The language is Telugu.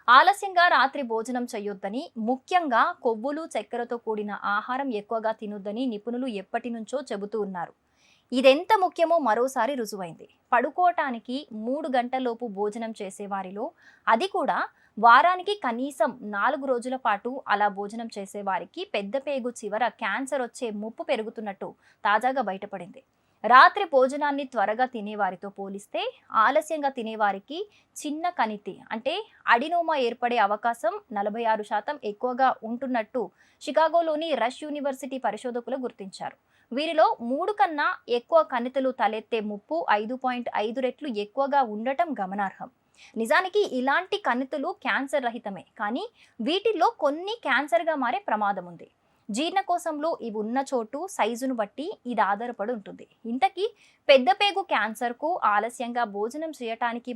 ఆలస్యంగా రాత్రి భోజనం చేయొద్దని, ముఖ్యంగా కొవ్వులు, చక్కెరతో కూడిన ఆహారం ఎక్కువగా తినొద్దని నిపుణులు ఎప్పటినుంచో చెబుతూ ఉన్నారు. ఇదెంత ముఖ్యమో మరోసారి రుజువైంది. పడుకోవటానికి 3 గంటలలోపు భోజనం చేసేవారిలో, అది కూడా వారానికి కనీసం 4 రోజుల పాటు అలా భోజనం చేసేవారికి పెద్ద పేగు చివర క్యాన్సర్ వచ్చే ముప్పు పెరుగుతున్నట్టు తాజాగా బయటపడింది. రాత్రి భోజనాన్ని త్వరగా తినేవారితో పోలిస్తే ఆలస్యంగా తినేవారికి చిన్న కణితి అంటే అడినోమా ఏర్పడే అవకాశం 46% ఎక్కువగా ఉంటున్నట్టు షికాగోలోని రష్ యూనివర్సిటీ పరిశోధకులు గుర్తించారు. వీరిలో 3 కన్నా ఎక్కువ కణితులు తలెత్తే ముప్పు 5.5 రెట్లు ఎక్కువగా ఉండటం గమనార్హం. నిజానికి ఇలాంటి కణితులు క్యాన్సర్ రహితమే, కానీ వీటిల్లో కొన్ని క్యాన్సర్గా మారే ప్రమాదం ఉంది. జీర్ణకోశంలో ఇవి ఉన్న చోటు, సైజును బట్టి ఇది ఆధారపడి ఉంటుంది. ఇంతకీ పెద్ద పేగు క్యాన్సర్కు ఆలస్యంగా భోజనం చేయటానికి